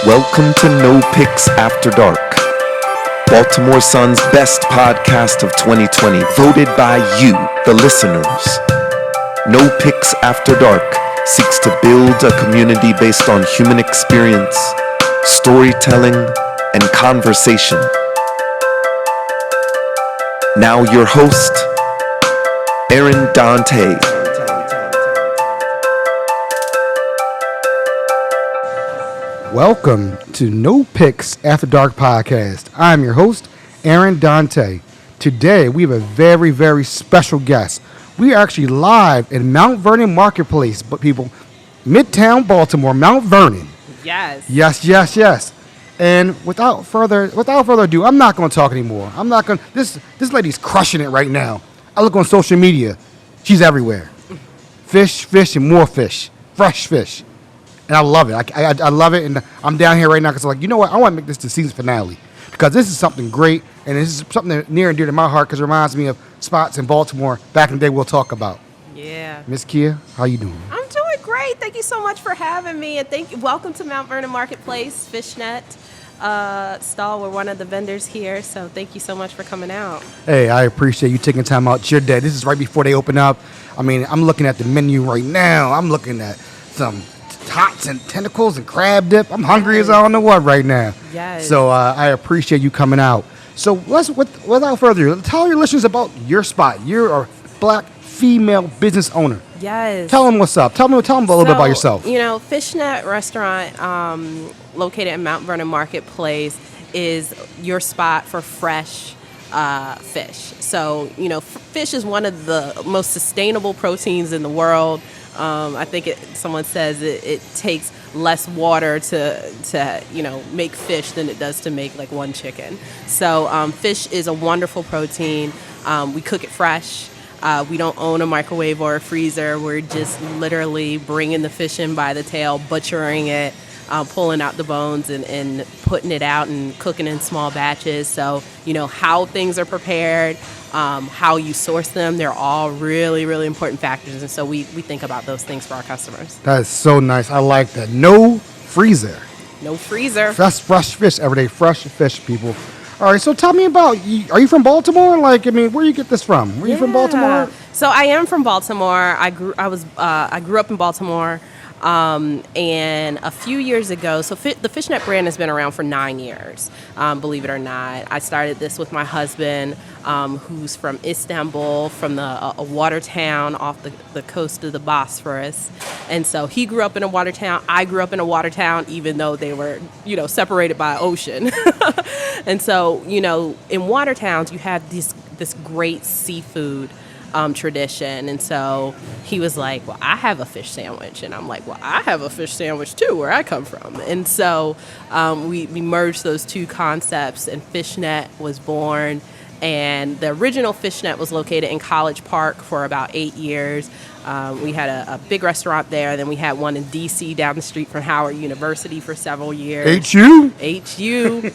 Welcome to No Picks After Dark, Baltimore Sun's best podcast of 2020, voted by you, the listeners. No Picks After Dark seeks to build a community based on human experience, storytelling, and conversation. Now your host, Aaron Dante. Welcome to No Picks After Dark podcast. I'm your host, Aaron Dante. Today, we have a very, very special guest. We are actually live in Mount Vernon Marketplace, but people, Midtown Baltimore, Mount Vernon. Yes. Yes. And without further ado, I'm not going to talk anymore. This lady's crushing it right now. I look on social media. She's everywhere. Fish, and more fish. Fresh fish. And I love it. I love it, and I'm down here right now because I'm like, you know what? I want to make this the season finale because this is something great, and this is something that near and dear to my heart because it reminds me of spots in Baltimore back in the day we'll talk about. Yeah. Miss Keyia, how you doing? I'm doing great. Thank you so much for having me, and welcome to Mount Vernon Marketplace FishNet stall. We're one of the vendors here, so thank you so much for coming out. Hey, I appreciate you taking time out your day. This is right before they open up. I mean, I'm looking at the menu right now. I'm looking at some tots and tentacles and crab dip. I'm hungry as I don't know what right now. Yes. So I appreciate you coming out. So without further ado, tell your listeners about your spot. You're a black female business owner. Yes. Tell them what's up. Tell them a little bit about yourself. You know, FishNet restaurant located in Mount Vernon Marketplace is your spot for fresh fish. So, you know, fish is one of the most sustainable proteins in the world. I think someone says it takes less water to make fish than it does to make like one chicken. So fish is a wonderful protein. We cook it fresh. We don't own a microwave or a freezer. We're just literally bringing the fish in by the tail, butchering it, pulling out the bones and putting it out and cooking in small batches. So, you know, how things are prepared, how you source them, they're all really, really important factors. And so we think about those things for our customers. That is so nice. I like that. No freezer. No freezer. Fresh fish every day. Fresh fish, people. All right, so tell me about, are you from Baltimore? Like, I mean, where do you get this from? Were you from Baltimore? So I am from Baltimore. I grew up in Baltimore. And a few years ago, so the FishNet brand has been around for 9 years, believe it or not. I started this with my husband, who's from Istanbul, from a water town off the coast of the Bosphorus. And so he grew up in a water town. I grew up in a water town, even though they were, separated by ocean. And so, in water towns, you have this great seafood tradition. And so he was like, well, I have a fish sandwich. And I'm like, well, I have a fish sandwich too, where I come from. And so we merged those two concepts, and FishNet was born. And the original FishNet was located in College Park for about 8 years. We had a big restaurant there. Then we had one in D.C. down the street from Howard University for several years. HU.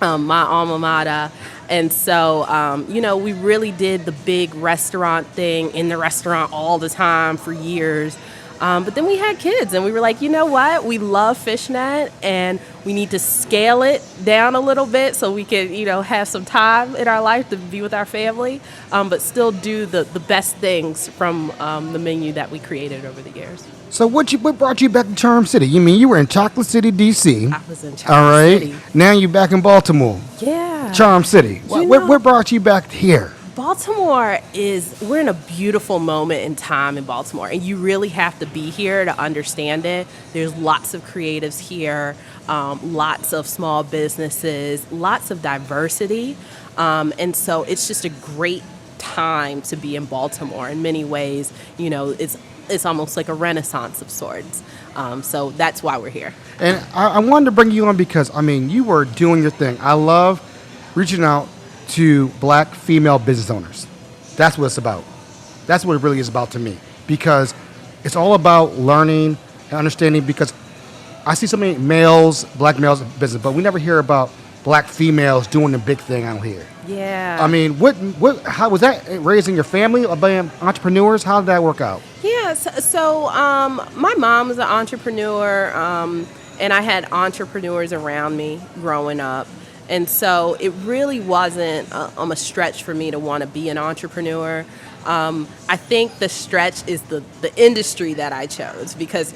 My alma mater. And so, we really did the big restaurant thing in the restaurant all the time for years. But then we had kids, and we were like, you know what? We love FishNet, and we need to scale it down a little bit so we can, have some time in our life to be with our family, but still do the best things from the menu that we created over the years. So what brought you back to Charm City? You mean you were in Chocolate City, D.C.? I was in Chocolate City. Now you're back in Baltimore. Yeah. Charm City. What brought you back here? Baltimore we're in a beautiful moment in time in Baltimore, and you really have to be here to understand it. There's lots of creatives here, lots of small businesses, lots of diversity, and so it's just a great time to be in Baltimore in many ways. It's almost like a renaissance of sorts. So that's why we're here. And I wanted to bring you on because, you were doing your thing. I love reaching out to black female business owners. That's what it's about. That's what it really is about to me. Because it's all about learning and understanding, because I see so many black males in business, but we never hear about black females doing the big thing out here. Yeah. How was that raising your family, being entrepreneurs? How did that work out? Yeah, so my mom was an entrepreneur, and I had entrepreneurs around me growing up. And so it really wasn't a stretch for me to want to be an entrepreneur. I think the stretch is the industry that I chose because,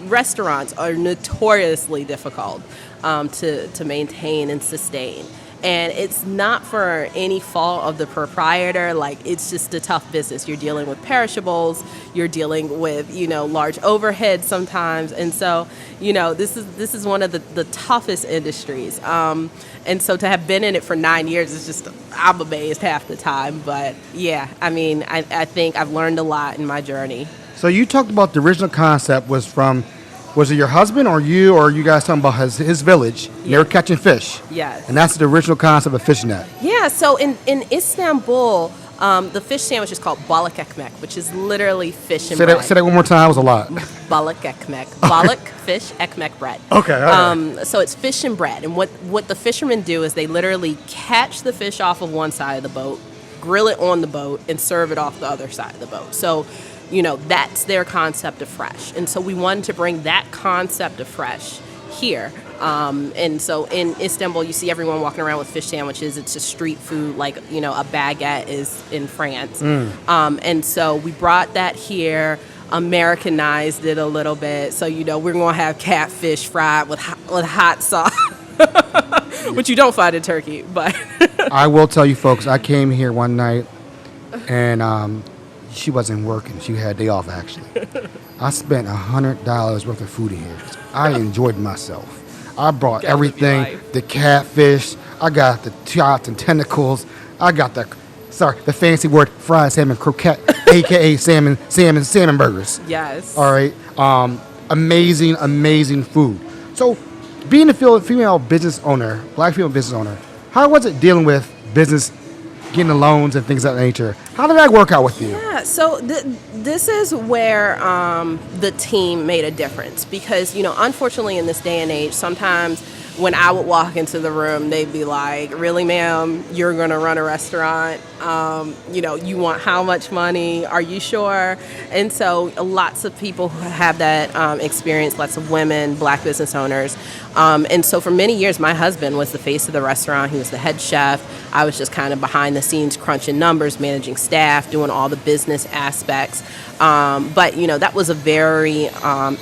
restaurants are notoriously difficult to maintain and sustain. And it's not for any fault of the proprietor. Like, it's just a tough business. You're dealing with perishables. You're dealing with, large overhead sometimes. And so, this is one of the toughest industries. And so to have been in it for 9 years is just, I'm amazed half the time. But yeah, I think I've learned a lot in my journey. So you talked about the original concept was it your husband or you guys talking about his village? Yes. They were catching fish. Yes. And that's the original concept of FishNet. Yeah, so in Istanbul, the fish sandwich is called balık ekmek, which is literally fish and bread. Say that one more time. That was a lot. Balık ekmek. Balık, fish, ekmek, bread. Okay, all right. So it's fish and bread. And what the fishermen do is they literally catch the fish off of one side of the boat, grill it on the boat, and serve it off the other side of the boat. So, that's their concept of fresh. And so we wanted to bring that concept of fresh here. And so in Istanbul, you see everyone walking around with fish sandwiches. It's just street food like, a baguette is in France. And so we brought that here, Americanized it a little bit. So, we're going to have catfish fried with hot sauce, which you don't find in Turkey. But I will tell you, folks, I came here one night and she wasn't working. She had a day off, actually. I spent $100 worth of food in here. I enjoyed myself. I brought everything, the catfish. I got the chops and tentacles. I got the fancy word, fried salmon croquette, a.k.a. salmon burgers. yes. All right. Amazing food. So, being a female business owner, black female business owner, how was it dealing with business, getting the loans and things of that nature? How did that work out with you? Yeah, so this is where the team made a difference because, unfortunately in this day and age, sometimes when I would walk into the room, they'd be like, really, ma'am, you're going to run a restaurant? You want how much money? Are you sure? And so lots of people who have that experience, lots of women, black business owners. And so for many years, my husband was the face of the restaurant. He was the head chef. I was just kind of behind the scenes, crunching numbers, managing staff, doing all the business aspects. But, that was a very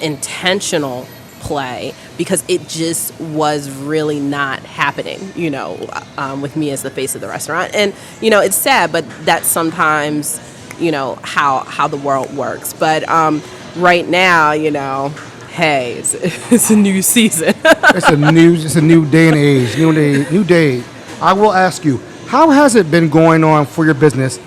intentional play because it just was really not happening, with me as the face of the restaurant. And, it's sad, but that's sometimes, how the world works. But right now, hey, it's a new season. It's a new day and age, new day. I will ask you, how has it been going on for your business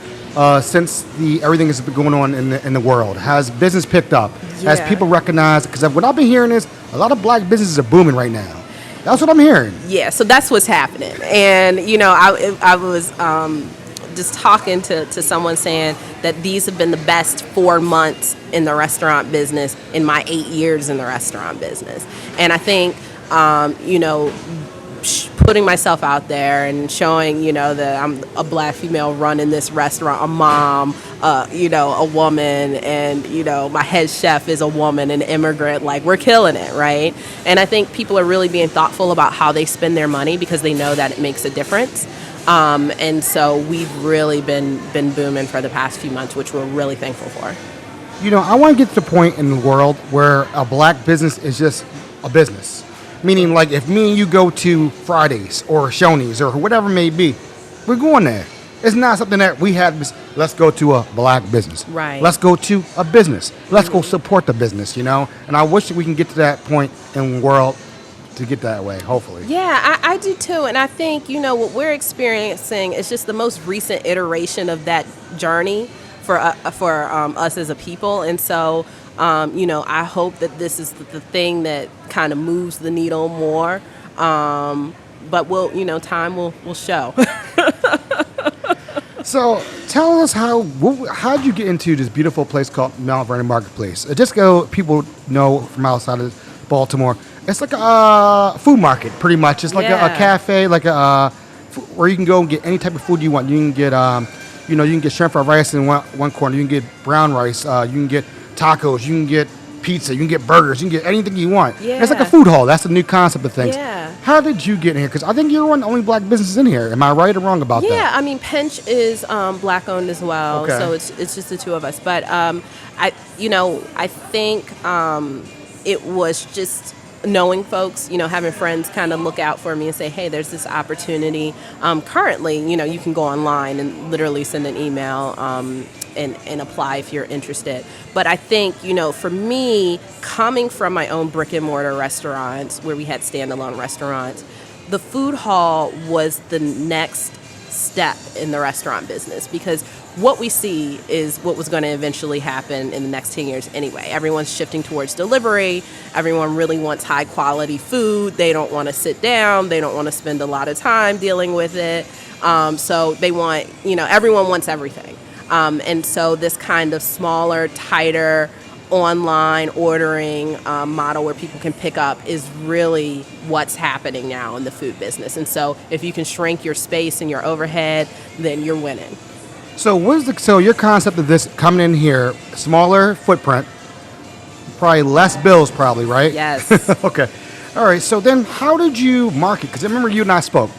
since everything has been going on in the world? Has business picked up? Yeah. Has people recognized? Because what I've been hearing is a lot of black businesses are booming right now. That's what I'm hearing. Yeah, so that's what's happening. And, I was just talking to someone saying that these have been the best 4 months in the restaurant business in my 8 years in the restaurant business. And I think, putting myself out there and showing, that I'm a black female running this restaurant, a mom, a woman, and, my head chef is a woman, an immigrant, like we're killing it, right? And I think people are really being thoughtful about how they spend their money because they know that it makes a difference. And so we've really been booming for the past few months, which we're really thankful for. I want to get to the point in the world where a black business is just a business. Meaning, like, if me and you go to Fridays or Shoney's or whatever it may be, we're going there. It's not something that we have, let's go to a black business. Right. Let's go to a business. Let's go support the business, And I wish that we can get to that point in the world to get that way, hopefully. Yeah, I do too. And I think, what we're experiencing is just the most recent iteration of that journey for us as a people. And so, I hope that this is the thing that kind of moves the needle more. But time will show. So tell us how'd you get into this beautiful place called Mount Vernon Marketplace? Just so people know from outside of Baltimore, it's like a food market, pretty much. It's like a cafe, like where you can go and get any type of food you want. You can get, you can get shrimp fried rice in one corner. You can get brown rice. You can get tacos. You can get pizza, you can get burgers, you can get anything you want. Yeah. It's like a food hall. That's the new concept of things. Yeah. How did you get in here? Because I think you're one of the only black businesses in here. Am I right or wrong about that? Yeah, I mean, Pinch is black owned as well, Okay. so it's just the two of us. But I think it was just knowing folks, having friends kind of look out for me and say, hey, there's this opportunity. Currently, you can go online and literally send an email and apply if you're interested. But I think, for me, coming from my own brick and mortar restaurants where we had standalone restaurants, the food hall was the next step in the restaurant business, because what we see is what was going to eventually happen in the next 10 years anyway. Everyone's shifting towards delivery. Everyone really wants high quality food. They don't want to sit down. They don't want to spend a lot of time dealing with it. So they want, everyone wants everything. And so this kind of smaller, tighter, online ordering model where people can pick up is really what's happening now in the food business. And so if you can shrink your space and your overhead, then you're winning. So your concept of this coming in here, smaller footprint, probably less bills probably, right? Yes. Okay. All right. So then how did you market? Because I remember you and I spoke.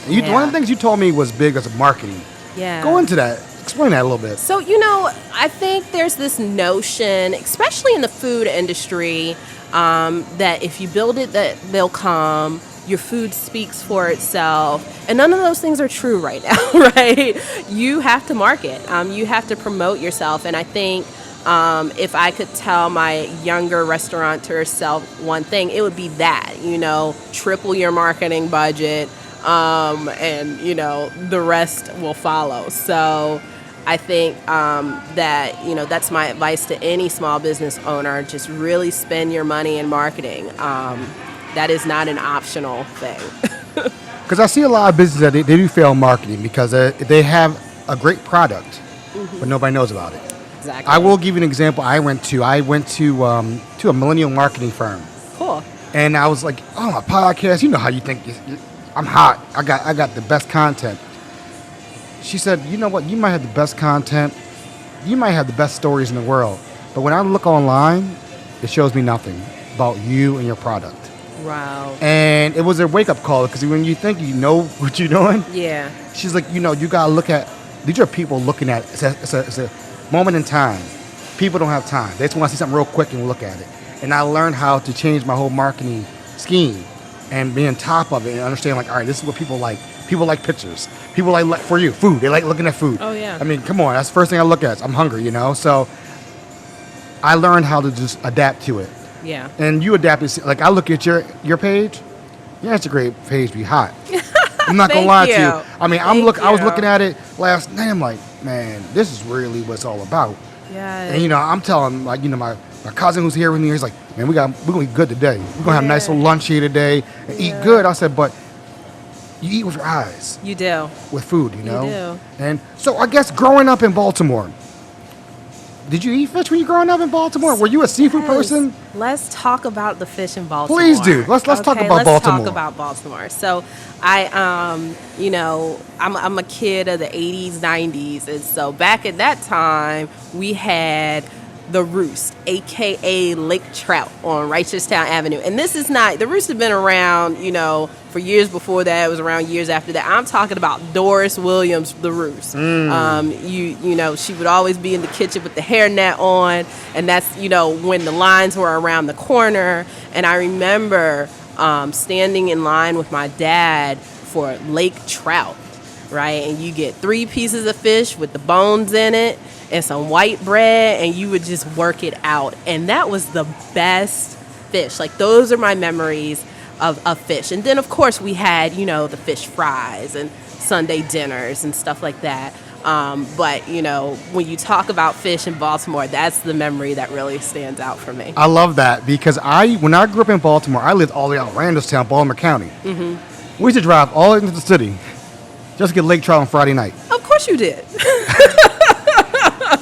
Yeah. One of the things you told me was big as marketing. Yeah. Go into that. Explain that a little bit. So, I think there's this notion, especially in the food industry, that if you build it, that they'll come. Your food speaks for itself. And none of those things are true right now, right? You have to market. You have to promote yourself. And I think if I could tell my younger restaurateur self one thing, it would be that, triple your marketing budget, and, the rest will follow. So I think that, that's my advice to any small business owner. Just really spend your money in marketing. That is not an optional thing. Because I see a lot of businesses that they do fail marketing because they have a great product, but nobody knows about it. Exactly. I will give you an example. I went to a millennial marketing firm. Cool. And I was like, oh, my podcast, you know how you think I'm hot. I got the best content. She said, you know what? You might have the best content. You might have the best stories in the world. But when I look online, it shows me nothing about you and your product. Wow. And it was a wake-up call because when you think you know what you're doing, Yeah. she's like, you got to look at, these are people looking at, it's a moment in time. People don't have time. They just want to see something real quick and look at it. And I learned how to change my whole marketing scheme and be on top of it and understand, like, all right, this is what people like. People like pictures. People like, for you, food. They like looking at food. Oh, yeah. I mean, come on. That's the first thing I look at. I'm hungry, So I learned how to just adapt to it. Yeah. And you adapted. Like, I look at your page. Your Instagram page be hot. I'm not gonna lie to you. I mean, I was looking at it last night. I'm like, man, this is really what it's all about. Yeah. And I'm telling, like, my cousin who's here with me, he's like, man, we're gonna eat good today. We're gonna have a nice little lunch here today and eat good. I said, but you eat with your eyes. You do. With food, You do. And so I guess growing up in Baltimore, did you eat fish when you were growing up in Baltimore? Were you a seafood person? Let's talk about the fish in Baltimore. Please do. Let's talk about Baltimore. Let's talk about Baltimore. So I, I'm a kid of the 80s, 90s. And so back at that time, we had the Roost, a.k.a. Lake Trout on Righteostown Avenue. And this is not, the Roost had been around, for years before that. It was around years after that. I'm talking about Doris Williams, the Roost. She would always be in the kitchen with the hairnet on. And that's, when the lines were around the corner. And I remember standing in line with my dad for Lake Trout, right? And you get 3 pieces of fish with the bones in it and some white bread, and you would just work it out. And that was the best fish. Like, those are my memories of fish. And then, of course, we had, the fish fries and Sunday dinners and stuff like that. But, when you talk about fish in Baltimore, that's the memory that really stands out for me. I love that because when I grew up in Baltimore, I lived all the way out in Randallstown, Baltimore County. Mm-hmm. We used to drive all into the city just to get Lake Trout on Friday night. Of course you did.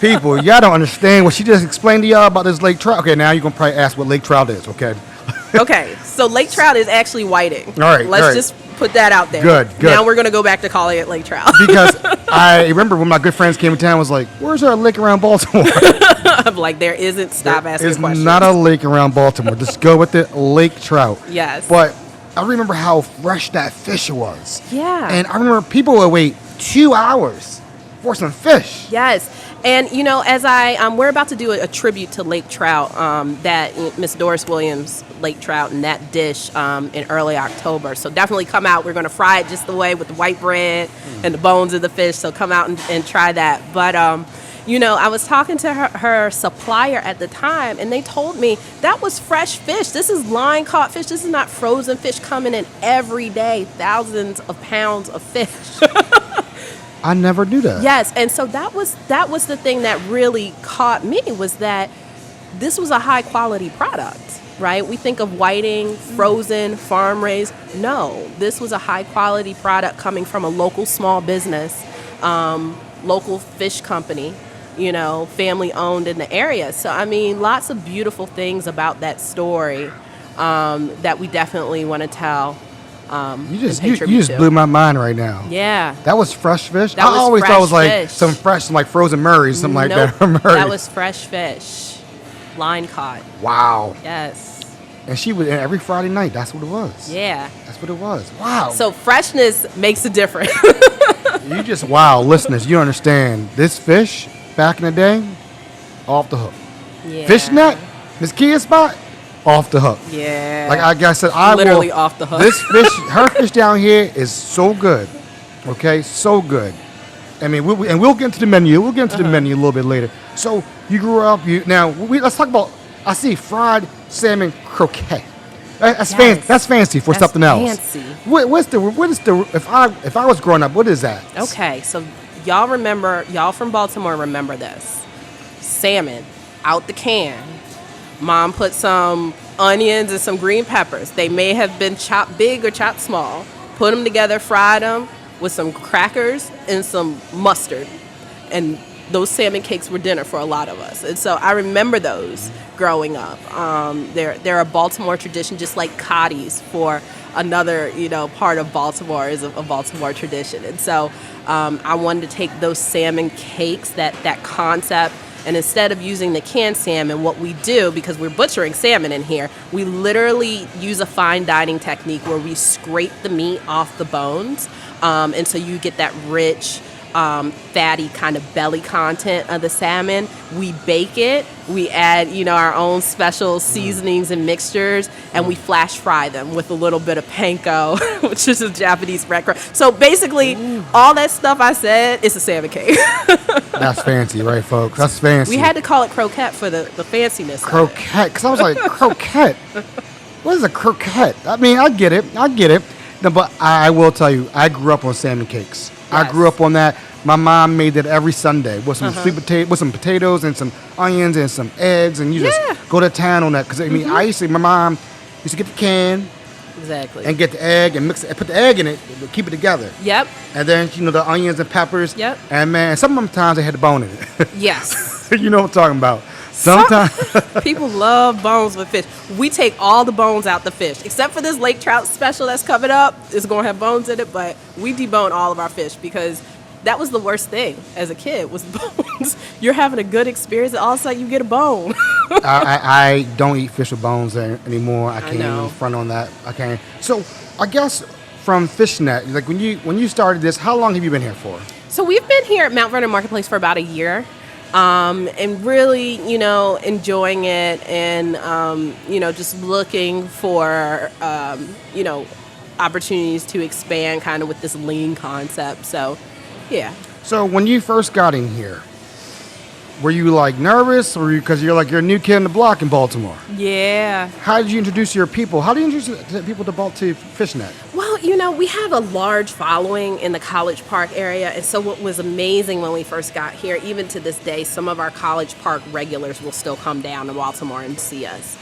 People, y'all don't understand what she just explained to y'all about this Lake Trout. Okay, now you're going to probably ask what Lake Trout is, okay? Okay, so Lake Trout is actually whiting. All right. Let's just put that out there. Good. Now we're going to go back to calling it Lake Trout. Because I remember when my good friends came to town, I was like, where's our lake around Baltimore? Like, there isn't. Stop asking There's questions. not a lake around Baltimore. Just go with it. Lake trout. Yes. But I remember how fresh that fish was. Yeah. And I remember people would wait 2 hours for some fish. Yes. And, as we're about to do a tribute to lake trout, that Miss Doris Williams lake trout and that dish in early October. So definitely come out. We're going to fry it just the way with the white bread and the bones of the fish. So come out and try that. But, I was talking to her supplier at the time, and they told me that was fresh fish. This is line caught fish. This is not frozen fish coming in every day, thousands of pounds of fish. I never knew that. Yes, and so that was the thing that really caught me, was that this was a high quality product, right? We think of whiting, frozen, farm raised. No, this was a high quality product coming from a local small business, local fish company, family owned in the area. So lots of beautiful things about that story that we definitely want to tell. You just blew my mind right now. Yeah. That was fresh fish? That I was always thought it was fresh like fish. some fresh, like frozen Murray's, something like Nope. that. That was fresh fish. Line caught. Wow. Yes. And she was every Friday night. That's what it was. Yeah. That's what it was. Wow. So freshness makes a difference. Wow, listeners, you understand. This fish, back in the day, off the hook. Yeah. FishNet, Miss Keyia spot, off the hook. Yeah. Like I said, Literally off the hook. This fish, her fish down here is so good. Okay, so good. We'll get into the menu. We'll get into the menu a little bit later. So you grew up. Let's talk about. I see fried salmon croquette. That's Yes. fancy. That's fancy for That's something else. fancy. What is the? If I was growing up, what is that? Okay, so y'all from Baltimore remember this. Salmon out the can. Mom put some onions and some green peppers. They may have been chopped big or chopped small. Put them together, fried them with some crackers and some mustard. And those salmon cakes were dinner for a lot of us. And so I remember those growing up. They're a Baltimore tradition, just like Cotties for another, part of Baltimore is a Baltimore tradition. And so I wanted to take those salmon cakes, that concept, and instead of using the canned salmon, what we do, because we're butchering salmon in here, we literally use a fine dining technique where we scrape the meat off the bones. And so you get that rich, fatty kind of belly content of the salmon. We bake it. We add, our own special seasonings and mixtures, and we flash fry them with a little bit of panko, which is a Japanese breadcrumb. So basically, all that stuff I said is a salmon cake. That's fancy, right, folks? That's fancy. We had to call it croquette for the fanciness. Croquette, because I was like, croquette? What is a croquette? I get it. No, but I will tell you, I grew up on salmon cakes. I Yes. grew up on that. My mom made that every Sunday with some sweet potato, with some potatoes and some onions and some eggs, and you Yeah. just go to town on that. Because my mom used to get the can Exactly. and get the egg and mix it, put the egg in it, keep it together, Yep. and then the onions and peppers. Yep. And man, sometimes they had the bone in it. Yes. You know what I'm talking about. Sometimes. People love bones with fish. We take all the bones out the fish, except for this lake trout special that's coming up. It's going to have bones in it, but we debone all of our fish because that was the worst thing as a kid was bones. You're having a good experience, and all of a sudden you get a bone. I don't eat fish with bones anymore. I can't know. even front on that. I can't. So I guess from FishNet, like when you started this, how long have you been here for? So we've been here at Mount Vernon Marketplace for about a year. And really, enjoying it and, just looking for, opportunities to expand kind of with this lean concept. So, yeah. So when you first got in here, were you like nervous, or because you're a new kid on the block in Baltimore? Yeah. How did you introduce your people? How do you introduce people to FishNet? Well, we have a large following in the College Park area. And so what was amazing when we first got here, even to this day, some of our College Park regulars will still come down to Baltimore and see us.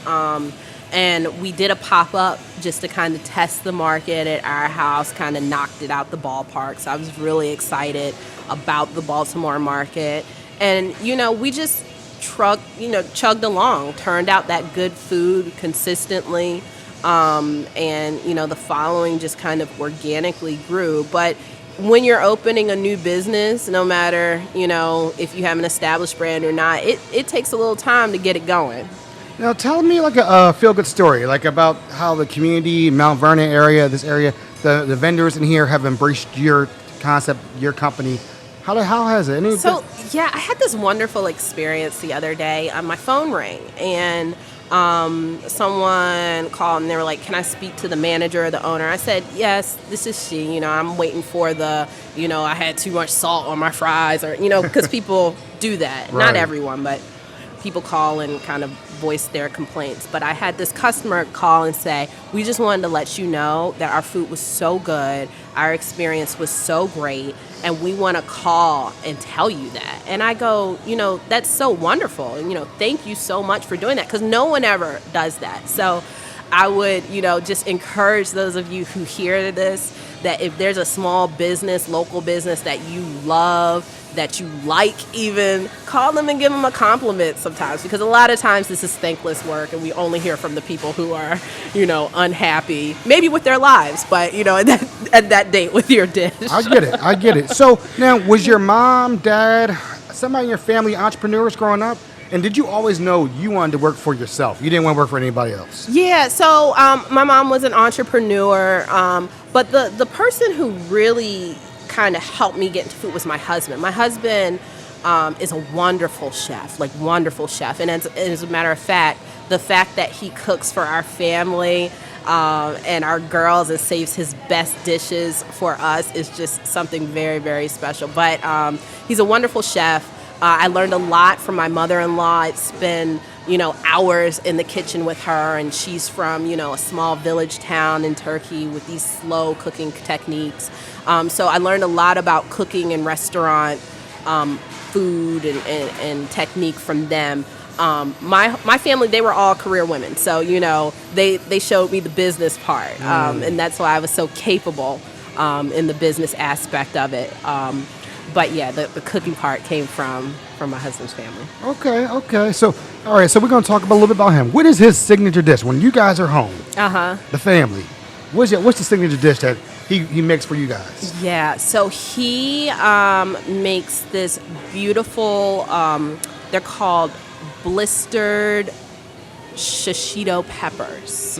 And we did a pop-up just to kind of test the market at our house, kind of knocked it out the ballpark. So I was really excited about the Baltimore market. And, we just chugged along, turned out that good food consistently. And, the following just kind of organically grew. But, when you're opening a new business, no matter, if you have an established brand or not, it takes a little time to get it going. Now, tell me like a feel-good story, like about how the community, Mount Vernon area, the vendors in here have embraced your concept, your company. How has it? I had this wonderful experience the other day. My phone rang, and someone called, and they were like, "Can I speak to the manager or the owner?" I said, "Yes, this is she. I'm waiting for I had too much salt on my fries," or, because people do that. Right. Not everyone, but people call and kind of voice their complaints. But I had this customer call and say, "We just wanted to let you know that our food was so good, our experience was so great, and we want to call and tell you that." And I go, that's so wonderful. And, thank you so much for doing that, because no one ever does that. So I would, just encourage those of you who hear this, that if there's a small business, local business that you love, that you like even, call them and give them a compliment sometimes, because a lot of times this is thankless work and we only hear from the people who are, unhappy, maybe with their lives, but, at that date with your dish. I get it. So now, was your mom, dad, somebody in your family entrepreneurs growing up? And did you always know you wanted to work for yourself? You didn't want to work for anybody else? Yeah, so my mom was an entrepreneur, but the person who really kind of helped me get into food was my husband. My husband is a wonderful chef. And as a matter of fact, the fact that he cooks for our family and our girls and saves his best dishes for us is just something very, very special. But he's a wonderful chef. I learned a lot from my mother-in-law. I spent, hours in the kitchen with her, and she's from, a small village town in Turkey with these slow cooking techniques. So I learned a lot about cooking and restaurant food and technique from them. My family, they were all career women. So, they showed me the business part. And that's why I was so capable in the business aspect of it. But yeah, the cooking part came from my husband's family. Okay. So, all right. So we're going to talk a little bit about him. What is his signature dish when you guys are home? The family. What's the signature dish that he makes for you guys? Yeah. So he makes this beautiful. They're called blistered shishito peppers.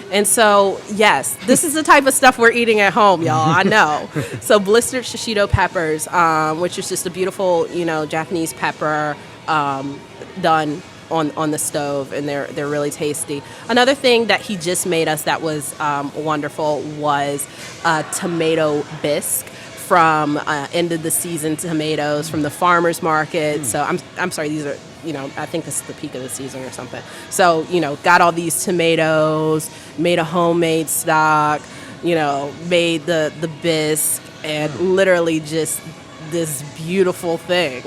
And so, yes, this is the type of stuff we're eating at home, y'all. I know. So blistered shishito peppers, which is just a beautiful, Japanese pepper done on the stove, and they're really tasty. Another thing that he just made us that was wonderful was tomato bisque from end of the season tomatoes from the farmer's market. So I'm sorry, these are, I think this is the peak of the season or something. So, got all these tomatoes, made a homemade stock, made the bisque, and literally just this beautiful thing.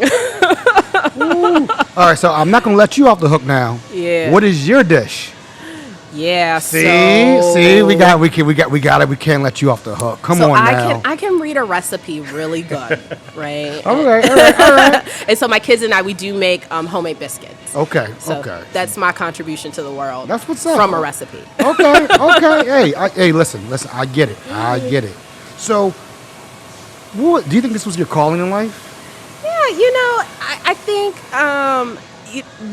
All right, so I'm not going to let you off the hook now. Yeah. What is your dish? Yeah. See, we got it. We can't let you off the hook. Come on now. I can read a recipe really good, right? All right. And so my kids and I, we do make homemade biscuits. Okay. That's my contribution to the world. That's what's up. From a recipe. Okay. Hey, listen. I get it. So, what do you think this was your calling in life? Yeah, I think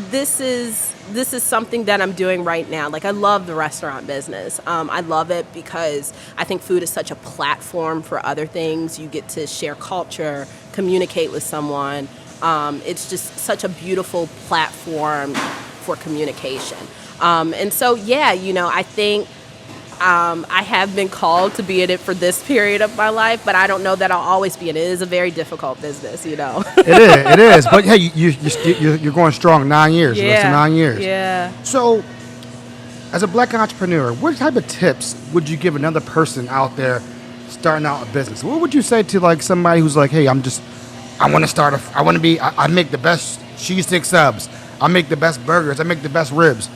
this is something that I'm doing right now. Like, I love the restaurant business. I love it because I think food is such a platform for other things. You get to share culture, communicate with someone. It's just such a beautiful platform for communication. And so, yeah, I think I have been called to be in it for this period of my life, but I don't know that I'll always be in it. It is a very difficult business, It is. But hey, you're going strong. 9 years. Yeah. 9 years. Yeah. So, as a black entrepreneur, what type of tips would you give another person out there starting out a business? What would you say to like somebody who's like, hey, I make the best cheese stick subs. I make the best burgers. I make the best ribs.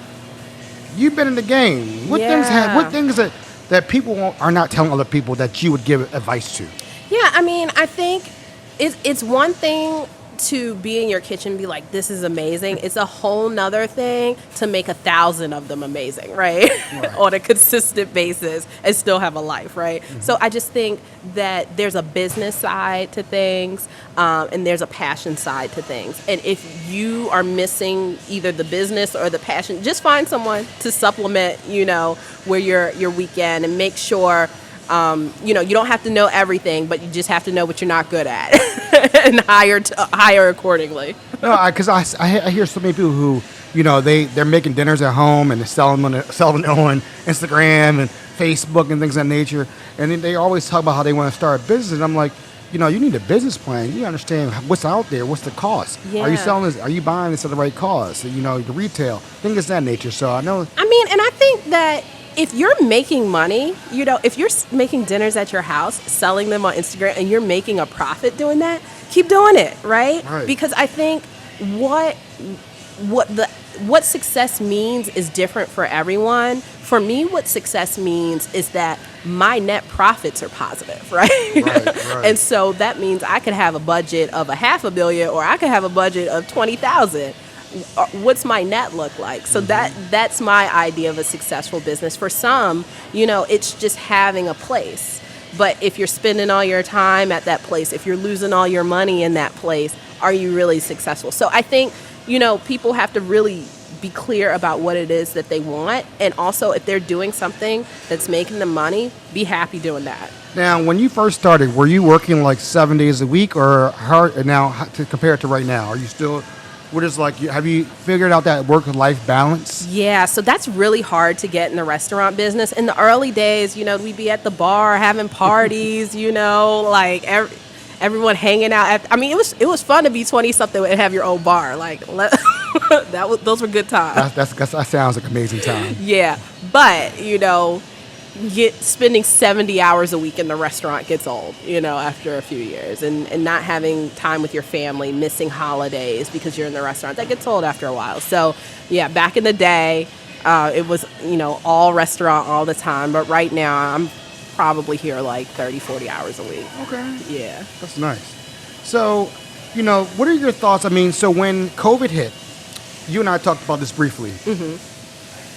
You've been in the game. What things that people are not telling other people that you would give advice to? Yeah, I mean, I think it's one thing to be in your kitchen and be like, this is amazing. It's a whole nother thing to make 1,000 of them amazing, right? On a consistent basis and still have a life, right? So I just think that there's a business side to things, and there's a passion side to things. And if you are missing either the business or the passion, just find someone to supplement, where your weekend, and make sure, you don't have to know everything, but you just have to know what you're not good at and hire accordingly. No, because I hear so many people who, they're making dinners at home and they're selling on Instagram and Facebook and things of that nature. And then they always talk about how they want to start a business. And I'm like, you need a business plan. You understand what's out there, what's the cost. Yeah. Are you selling this? Are you buying this at the right cost? The retail, things of that nature. So I know. I mean, and I think that if you're making money, if you're making dinners at your house, selling them on Instagram, and you're making a profit doing that, keep doing it, right? Because I think what success means is different for everyone. For me, what success means is that my net profits are positive, right? Right. And so that means I could have a budget of $500 million, or I could have a budget of 20,000. What's my net look like? So that's my idea of a successful business. For some, it's just having a place. But if you're spending all your time at that place, if you're losing all your money in that place, are you really successful? So I think, people have to really be clear about what it is that they want. And also, if they're doing something that's making them money, be happy doing that. Now, when you first started, were you working like 7 days a week, or how now to compare it to right now? Are you still... have you figured out that work-life balance? Yeah, so that's really hard to get in the restaurant business. In the early days, we'd be at the bar having parties, everyone hanging out. It was fun to be 20-something and have your own bar. Those were good times. That sounds like an amazing time. Yeah, but, spending 70 hours a week in the restaurant gets old, after a few years, and not having time with your family, missing holidays because you're in the restaurant, that gets old after a while. So yeah, back in the day, it was, all restaurant all the time. But right now I'm probably here like 30, 40 hours a week. Okay. Yeah. That's nice. So, what are your thoughts? So when COVID hit, you and I talked about this briefly. Mm-hmm.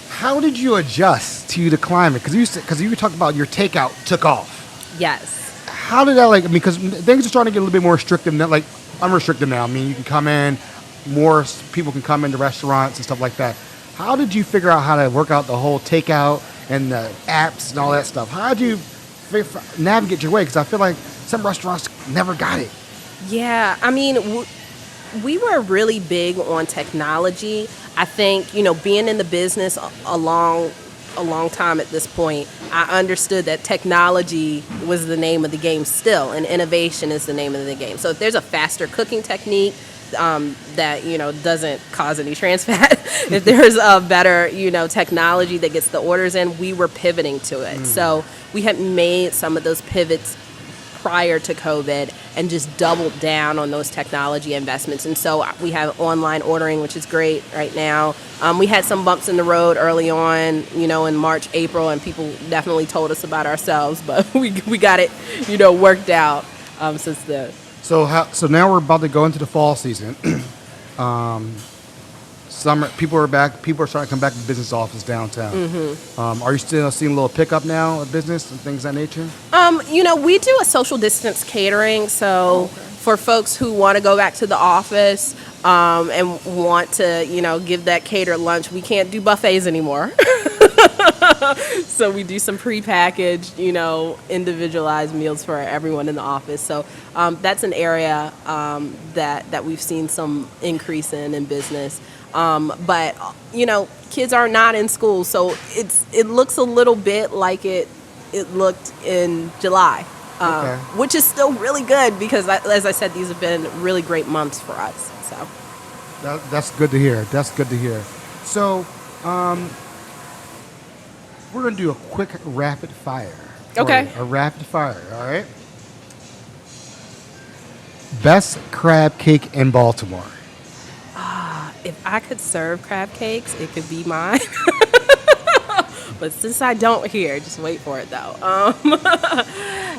How did you adjust to the climate? Because you talked about your takeout took off. Yes. How did that because things are starting to get a little bit more restrictive, like unrestricted now. You can come in, more people can come into restaurants and stuff like that. How did you figure out how to work out the whole takeout and the apps and all that stuff? How did you navigate your way? Because I feel like some restaurants never got it. Yeah, we were really big on technology. I think, being in the business a long time at this point, I understood that technology was the name of the game still, and innovation is the name of the game. So if there's a faster cooking technique that, doesn't cause any trans fat, if there's a better, technology that gets the orders in, we were pivoting to it. So we had made some of those pivots prior to COVID and just doubled down on those technology investments. And so we have online ordering, which is great right now. We had some bumps in the road early on, in March, April, and people definitely told us about ourselves, but we got it, worked out since then. So now we're about to go into the fall season. Summer, people are back. People are starting to come back to the business office downtown. Mm-hmm. Are you still seeing a little pickup now of business and things of that nature? We do a social distance catering. So for folks who want to go back to the office and want to, give that catered lunch, we can't do buffets anymore. So we do some prepackaged, individualized meals for everyone in the office. So that's an area that we've seen some increase in business. But kids are not in school, so it looks a little bit like it looked in July, which is still really good because, as I said, these have been really great months for us. So that's good to hear. So we're gonna do a quick rapid fire. Okay. A rapid fire. All right. Best crab cake in Baltimore. If I could serve crab cakes, it could be mine. But But since I don't hear, just wait for it though.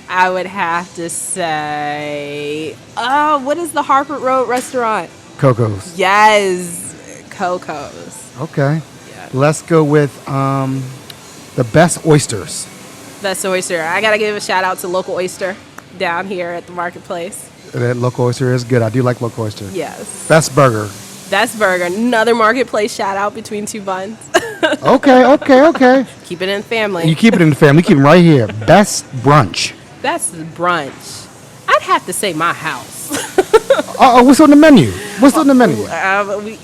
I would have to say, what is the Harford Road restaurant? Coco's. Yes, Coco's. Okay. Yeah. Let's go with the best oysters. Best oyster. I gotta give a shout out to Local Oyster down here at the marketplace. That local oyster is good. I do like local oyster. Yes. Best burger. Best burger. Another marketplace shout out between two buns. Okay. Keep it in the family. You keep it in the family. You keep it right here. Best brunch. Best brunch. I'd have to say my house. What's on the menu?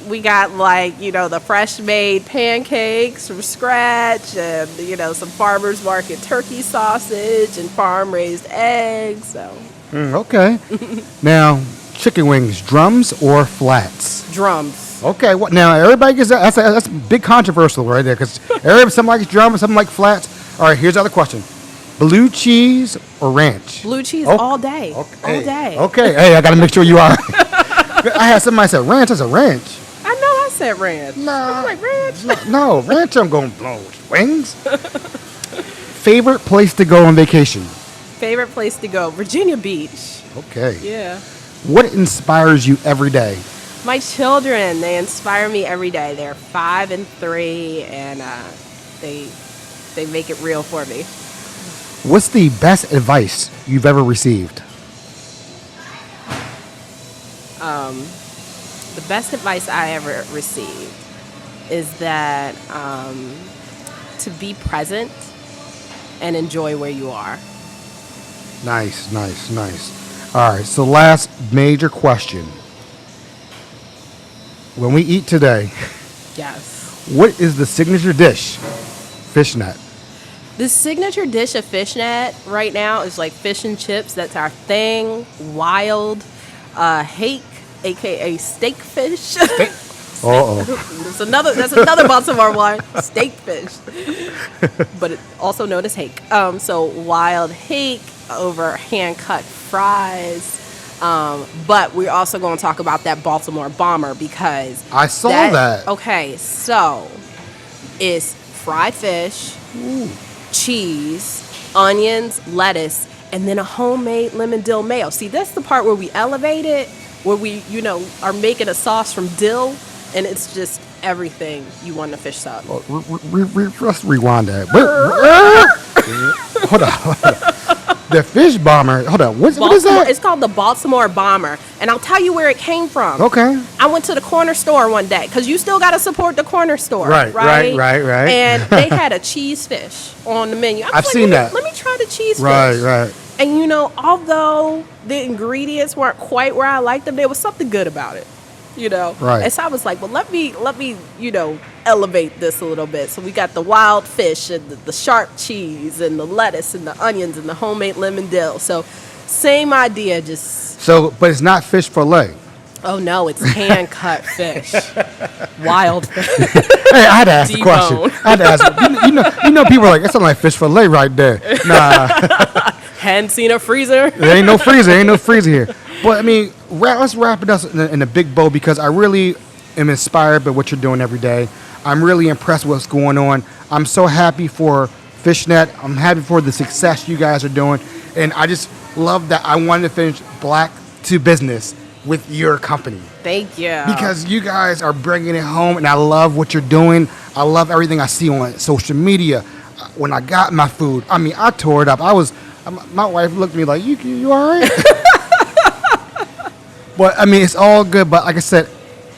We got the fresh made pancakes from scratch and, some farmer's market turkey sausage and farm raised eggs. So. Okay. Now, chicken wings, drums or flats? Drums. Okay. What now? Everybody gets that. That's big controversial right there because some likes drums, some like flats. All right. Here's the other question: blue cheese or ranch? Blue cheese all day. Okay. All day. Okay. Hey, I gotta make sure you are. I had somebody say ranch. I said ranch. I know I said ranch. No. I'm like ranch. No, ranch. I'm going blow wings. Favorite place to go on vacation? Favorite place to go? Virginia Beach. Okay. Yeah. What inspires you every day? My children, they inspire me every day. They're 5 and 3, and they make it real for me. What's the best advice you've ever received? The best advice I ever received is that to be present and enjoy where you are. Nice. All right, so last major question. When we eat today, Yes. what is the signature dish? FishNet. The signature dish of FishNet right now is like fish and chips. That's our thing. Wild hake, aka steak fish. That's another Baltimore one. Steak fish, but it also known as hake. So wild hake over hand cut fries. But we're also going to talk about that Baltimore bomber because I saw that. Okay, so it's fried fish, cheese, onions, lettuce, and then a homemade lemon dill mayo. See, that's the part where we elevate it, where we, are making a sauce from dill, and it's just everything you want in a fish sauce. Let's rewind that. Hold on. The fish bomber. Hold on. What is that? It's called the Baltimore Bomber, and I'll tell you where it came from. Okay. I went to the corner store one day because you still got to support the corner store, Right. And they had a cheese fish on the menu. I've seen that. Let me try the cheese fish. Right. And although the ingredients weren't quite where I liked them, there was something good about it. Right. And so I was like, well, let me, elevate this a little bit. So we got the wild fish and the sharp cheese and the lettuce and the onions and the homemade lemon dill. So same idea, but it's not fish fillet. Oh no, it's hand cut fish. Wild fish. Hey, I had to ask the question. I had to ask. People are like, it's like fish fillet right there. Nah. Hadn't seen a freezer. There ain't no freezer here. But let's wrap it up in a big bow because I really am inspired by what you're doing every day. I'm really impressed with what's going on. I'm so happy for FishNet. I'm happy for the success you guys are doing. And I just love that I wanted to finish Black to Business with your company. Thank you. Because you guys are bringing it home, and I love what you're doing. I love everything I see on social media. When I got my food, I tore it up. My wife looked at me like, you all right? But, it's all good. But like I said,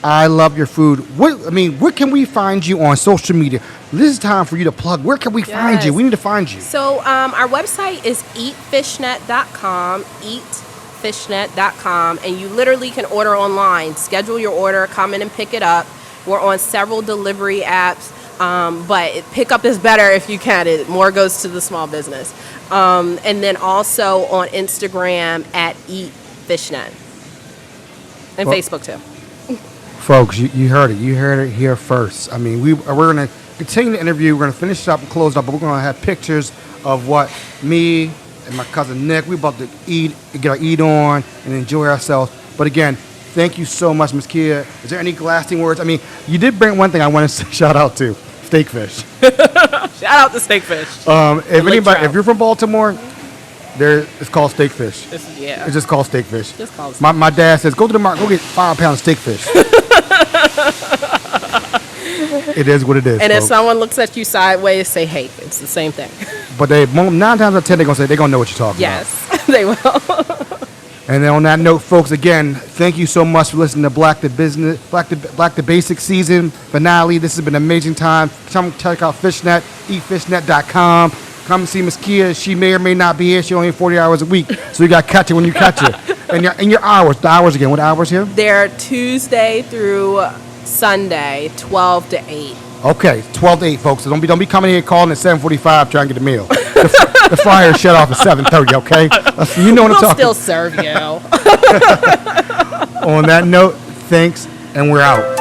I love your food. Where can we find you on social media? This is time for you to plug. Where can we find you? We need to find you. So our website is eatfishnet.com, eatfishnet.com, and you literally can order online. Schedule your order, come in and pick it up. We're on several delivery apps, but pickup is better if you can. More goes to the small business. And then also on Instagram at eatfishnet. And Facebook too. Folks, you heard it. You heard it here first. We're going to continue the interview. We're going to finish it up and close it up, but we're going to have pictures of what me and my cousin Nick, we're about to get our eat on and enjoy ourselves. But again, thank you so much, Ms. Keyia. Is there any lasting words? You did bring one thing I want to shout out to. steak fish. Shout out to steak fish. If you're from Baltimore, it's called steak fish. Yeah. It's just called steak fish. Just called My dad says, go to the market, go get 5 pounds of steak fish. It is what it is. And if folks. someone looks at you sideways, say, hey, it's the same thing. But 9 times out of 10, they're going to know what you're talking Yes, they will. about. And then on that note, folks, again, thank you so much for listening to Black to Basic season finale. This has been an amazing time. Come check out FishNet, eatfishnet.com. Come see Miss Keyia. She may or may not be here. She only 40 hours a week, so you got to catch it when you catch it. And your hours, the hours again. What hours here? They're Tuesday through Sunday, 12 to 8. Okay, 12 to 8, folks. So don't be coming here calling at 7:45 trying to get the meal. The fryer shut off at 7:30. Okay, you know what I'm We'll talking. still serve you. On that note, thanks, and we're out.